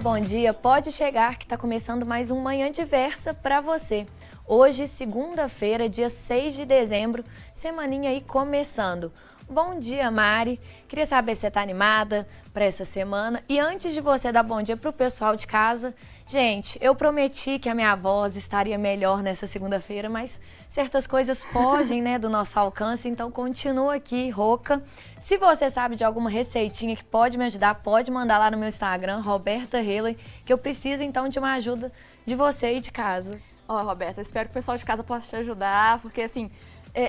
Bom dia, pode chegar que está começando mais um Manhã Diversa para você. Hoje, segunda-feira, dia 6 de dezembro, semaninha aí começando. Bom dia, Mari. Queria saber se você está animada para essa semana. E antes de você dar bom dia para o pessoal de casa, gente, eu prometi que a minha voz estaria melhor nessa segunda-feira, mas certas coisas fogem, né, do nosso alcance, então continua aqui, rouca. Se você sabe de alguma receitinha que pode me ajudar, pode mandar lá no meu Instagram, Roberta Haley, que eu preciso então de uma ajuda de você e de casa. Roberta, espero que o pessoal de casa possa te ajudar, porque assim,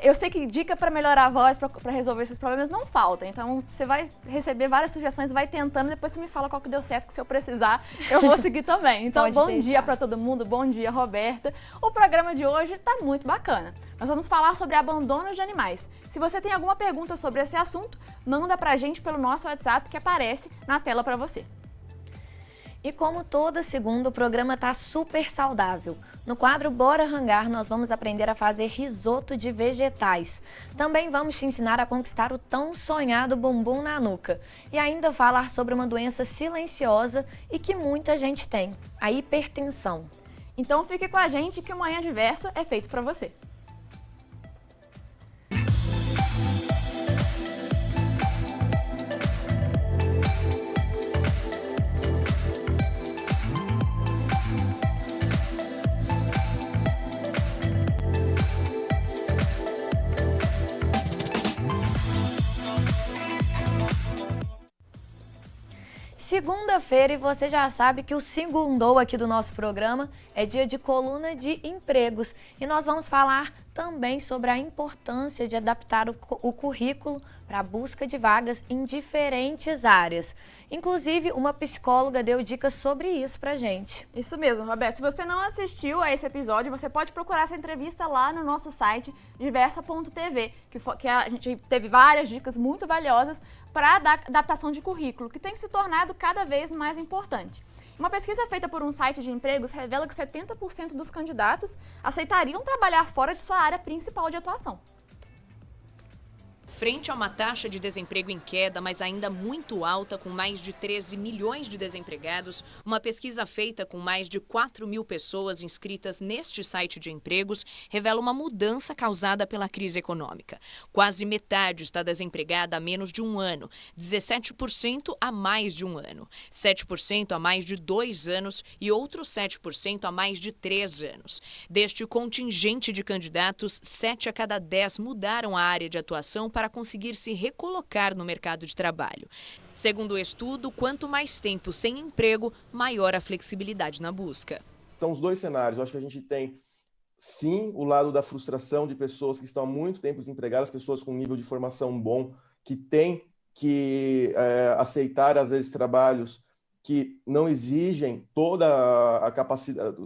eu sei que dica para melhorar a voz, para resolver esses problemas não falta. Então, você vai receber várias sugestões, vai tentando, depois você me fala qual que deu certo, que se eu precisar, eu vou seguir também. Então, Pode bom deixar. dia para todo mundo, bom dia, Roberta. O programa de hoje tá muito bacana. Nós vamos falar sobre abandono de animais. Se você tem alguma pergunta sobre esse assunto, manda pra gente pelo nosso WhatsApp que aparece na tela para você. E como toda segunda, o programa tá super saudável. No quadro Bora Rangar, nós vamos aprender a fazer risoto de vegetais. Também vamos te ensinar a conquistar o tão sonhado bumbum na nuca. E ainda falar sobre uma doença silenciosa e que muita gente tem, a hipertensão. Então fique com a gente que o Manhã Diversa é feito para você. Segunda-feira, e você já sabe que o segundou aqui do nosso programa é dia de coluna de empregos. E nós vamos falar também sobre a importância de adaptar o currículo para a busca de vagas em diferentes áreas. Inclusive, uma psicóloga deu dicas sobre isso pra gente. Isso mesmo, Roberto. Se você não assistiu a esse episódio, você pode procurar essa entrevista lá no nosso site diversa.tv, que a gente teve várias dicas muito valiosas para a adaptação de currículo, que tem se tornado cada vez mais importante. Uma pesquisa feita por um site de empregos revela que 70% dos candidatos aceitariam trabalhar fora de sua área principal de atuação. Frente a uma taxa de desemprego em queda, mas ainda muito alta, com mais de 13 milhões de desempregados, uma pesquisa feita com mais de 4 mil pessoas inscritas neste site de empregos revela uma mudança causada pela crise econômica. Quase metade está desempregada há menos de um ano, 17% há mais de um ano, 7% há mais de 2 anos e outros 7% há mais de 3 anos. Deste contingente de candidatos, 7 a cada 10 mudaram a área de atuação para conseguir se recolocar no mercado de trabalho. Segundo o estudo, quanto mais tempo sem emprego, maior a flexibilidade na busca. São os dois cenários. Eu acho que a gente tem, sim, o lado da frustração de pessoas que estão há muito tempo desempregadas, pessoas com nível de formação bom, que têm que aceitar, às vezes, trabalhos que não exigem toda a capacidade,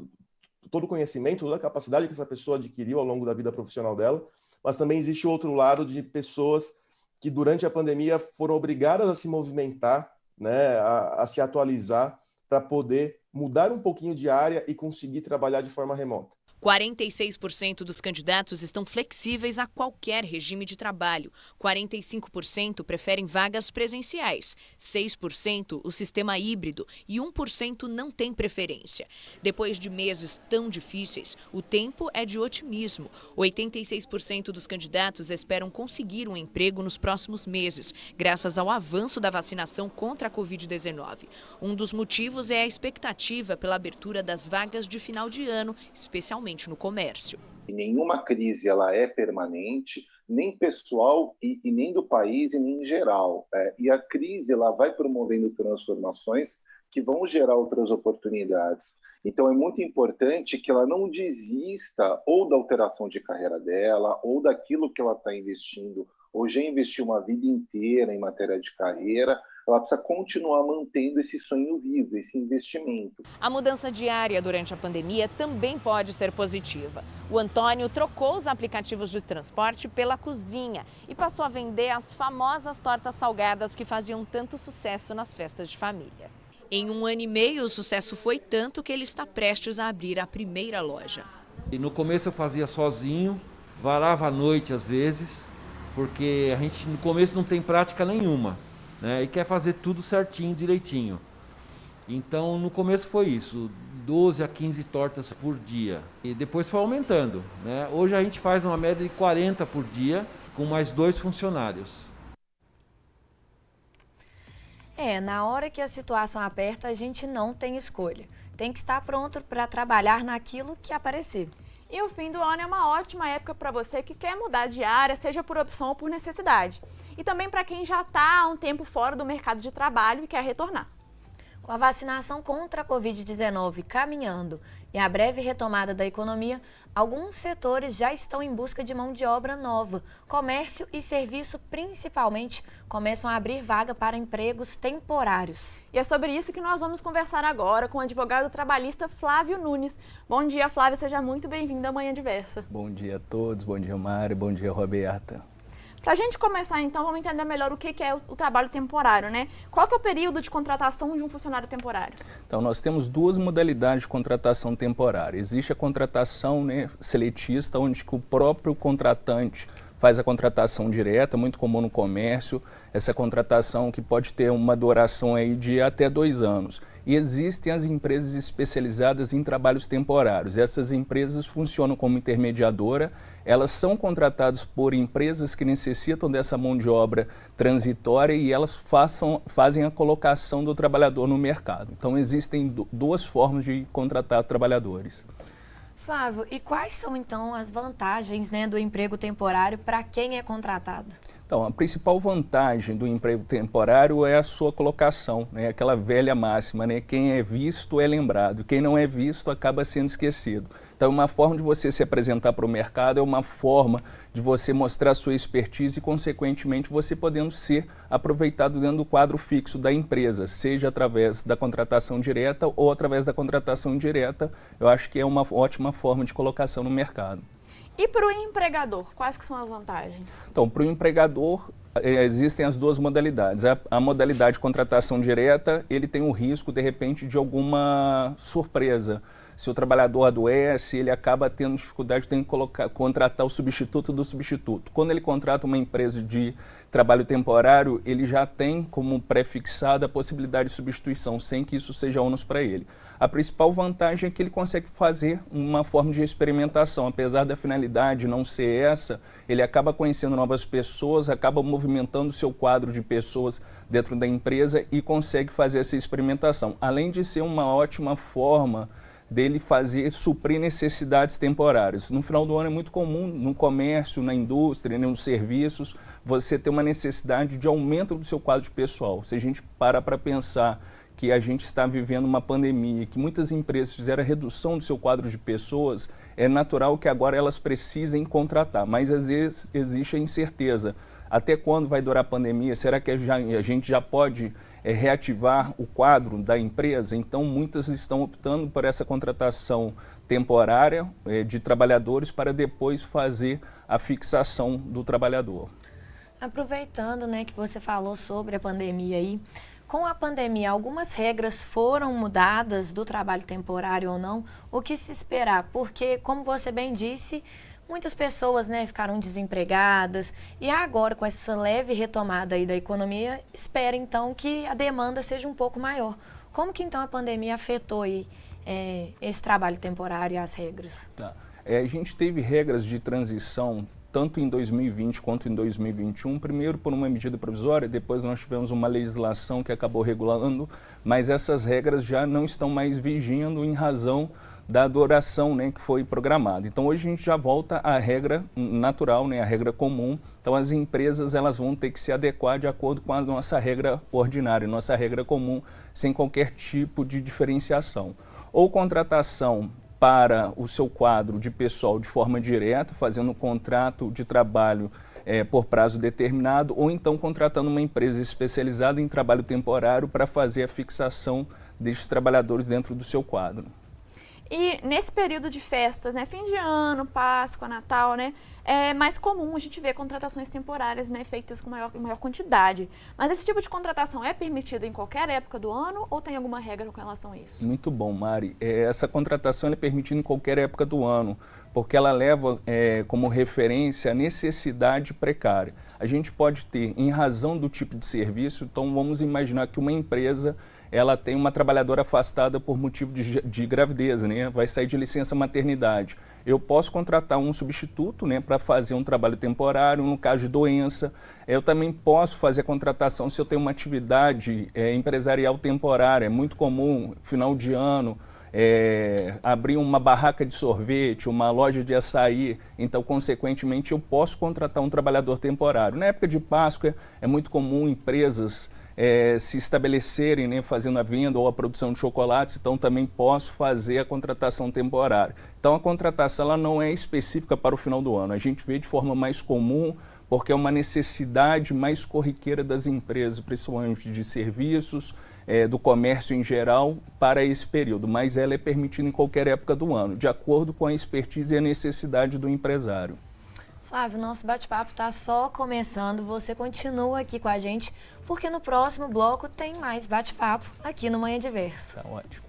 todo o conhecimento, toda a capacidade que essa pessoa adquiriu ao longo da vida profissional dela. Mas também existe o outro lado de pessoas que durante a pandemia foram obrigadas a se movimentar, né, a se atualizar para poder mudar um pouquinho de área e conseguir trabalhar de forma remota. 46% dos candidatos estão flexíveis a qualquer regime de trabalho. 45% preferem vagas presenciais. 6% o sistema híbrido e 1% não tem preferência. Depois de meses tão difíceis, o tempo é de otimismo. 86% dos candidatos esperam conseguir um emprego nos próximos meses, graças ao avanço da vacinação contra a Covid-19. Um dos motivos é a expectativa pela abertura das vagas de final de ano, especialmente no comércio. Nenhuma crise ela é permanente, nem pessoal e nem do país e nem em geral. E a crise ela vai promovendo transformações que vão gerar outras oportunidades. Então é muito importante que ela não desista ou da alteração de carreira dela, ou daquilo que ela está investindo, ou já investiu uma vida inteira em matéria de carreira. Ela precisa continuar mantendo esse sonho vivo, esse investimento. A mudança diária durante a pandemia também pode ser positiva. O Antônio trocou os aplicativos de transporte pela cozinha e passou a vender as famosas tortas salgadas que faziam tanto sucesso nas festas de família. Em 1 ano e meio, o sucesso foi tanto que ele está prestes a abrir a primeira loja. E no começo eu fazia sozinho, varava à noite às vezes, porque a gente no começo não tem prática nenhuma, né? E quer fazer tudo certinho, direitinho. Então no começo foi isso, 12 a 15 tortas por dia. E depois foi aumentando, né? Hoje a gente faz uma média de 40 por dia, com mais 2 funcionários. Na hora que a situação aperta, a gente não tem escolha. Tem que estar pronto para trabalhar naquilo que aparecer. E o fim do ano é uma ótima época para você que quer mudar de área, seja por opção ou por necessidade. E também para quem já está há um tempo fora do mercado de trabalho e quer retornar. Com a vacinação contra a Covid-19 caminhando e a breve retomada da economia, alguns setores já estão em busca de mão de obra nova. Comércio e serviço, principalmente, começam a abrir vaga para empregos temporários. E é sobre isso que nós vamos conversar agora com o advogado trabalhista Flávio Nunes. Bom dia, Flávio, seja muito bem-vindo à Manhã Diversa. Bom dia a todos, bom dia, Mário, bom dia, Roberta. Para a gente começar, então, vamos entender melhor o que é o trabalho temporário, né? Qual que é o período de contratação de um funcionário temporário? Então, nós temos duas modalidades de contratação temporária. Existe a contratação, né, seletista, onde que o próprio contratante faz a contratação direta, muito comum no comércio, essa contratação que pode ter uma duração aí de até 2 anos. E existem as empresas especializadas em trabalhos temporários. Essas empresas funcionam como intermediadora, elas são contratadas por empresas que necessitam dessa mão de obra transitória e elas fazem a colocação do trabalhador no mercado. Então existem duas formas de contratar trabalhadores. Flávio, e quais são então as vantagens, né, do emprego temporário para quem é contratado? Então, a principal vantagem do emprego temporário é a sua colocação, né? Aquela velha máxima, né? Quem é visto é lembrado, quem não é visto acaba sendo esquecido. Então, uma forma de você se apresentar para o mercado é uma forma de você mostrar a sua expertise e, consequentemente, você podendo ser aproveitado dentro do quadro fixo da empresa, seja através da contratação direta ou através da contratação indireta. Eu acho que é uma ótima forma de colocação no mercado. E para o empregador, quais que são as vantagens? Então, para o empregador, existem as duas modalidades. A modalidade de contratação direta, ele tem o risco, de repente, de alguma surpresa. Se o trabalhador adoece, ele acaba tendo dificuldade de contratar o substituto do substituto. Quando ele contrata uma empresa de trabalho temporário, ele já tem como pré-fixada a possibilidade de substituição, sem que isso seja ônus para ele. A principal vantagem é que ele consegue fazer uma forma de experimentação. Apesar da finalidade não ser essa, ele acaba conhecendo novas pessoas, acaba movimentando o seu quadro de pessoas dentro da empresa e consegue fazer essa experimentação. Além de ser uma ótima forma dele suprir necessidades temporárias. No final do ano é muito comum, no comércio, na indústria, nos serviços, você ter uma necessidade de aumento do seu quadro de pessoal. Se a gente para pensar que a gente está vivendo uma pandemia, que muitas empresas fizeram a redução do seu quadro de pessoas, é natural que agora elas precisem contratar, mas às vezes existe a incerteza. Até quando vai durar a pandemia? Será que a gente já pode reativar o quadro da empresa? Então, muitas estão optando por essa contratação temporária de trabalhadores para depois fazer a fixação do trabalhador. Aproveitando, né, que você falou sobre a pandemia aí, com a pandemia, algumas regras foram mudadas do trabalho temporário ou não? O que se esperar? Porque, como você bem disse, muitas pessoas, né, ficaram desempregadas e agora, com essa leve retomada aí da economia, espera então que a demanda seja um pouco maior. Como que então a pandemia afetou aí, esse trabalho temporário e as regras? A gente teve regras de transição tanto em 2020 quanto em 2021, primeiro por uma medida provisória, depois nós tivemos uma legislação que acabou regulando, mas essas regras já não estão mais vigindo em razão da duração, né, que foi programada. Então hoje a gente já volta à regra natural, né, à regra comum. Então as empresas elas vão ter que se adequar de acordo com a nossa regra ordinária, nossa regra comum, sem qualquer tipo de diferenciação. Ou contratação para o seu quadro de pessoal de forma direta, fazendo um contrato de trabalho por prazo determinado, ou então contratando uma empresa especializada em trabalho temporário para fazer a fixação desses trabalhadores dentro do seu quadro. E nesse período de festas, né, fim de ano, Páscoa, Natal, né, é mais comum a gente ver contratações temporárias, né, feitas com maior quantidade. Mas esse tipo de contratação é permitido em qualquer época do ano ou tem alguma regra com relação a isso? Muito bom, Mari. Essa contratação é permitida em qualquer época do ano, porque ela leva como referência a necessidade precária. A gente pode ter, em razão do tipo de serviço, então vamos imaginar que uma empresa ela tem uma trabalhadora afastada por motivo de gravidez, né? Vai sair de licença maternidade. Eu posso contratar um substituto, né, para fazer um trabalho temporário, no caso de doença. Eu também posso fazer a contratação se eu tenho uma atividade empresarial temporária. É muito comum, final de ano, abrir uma barraca de sorvete, uma loja de açaí, então, consequentemente, eu posso contratar um trabalhador temporário. Na época de Páscoa, é muito comum empresas se estabelecerem, né, fazendo a venda ou a produção de chocolates, então também posso fazer a contratação temporária. Então a contratação ela não é específica para o final do ano, a gente vê de forma mais comum porque é uma necessidade mais corriqueira das empresas, principalmente de serviços, do comércio em geral, para esse período, mas ela é permitida em qualquer época do ano, de acordo com a expertise e a necessidade do empresário. Flávio, nosso bate-papo está só começando, você continua aqui com a gente, porque no próximo bloco tem mais bate-papo aqui no Manhã Diversa. Tá ótimo.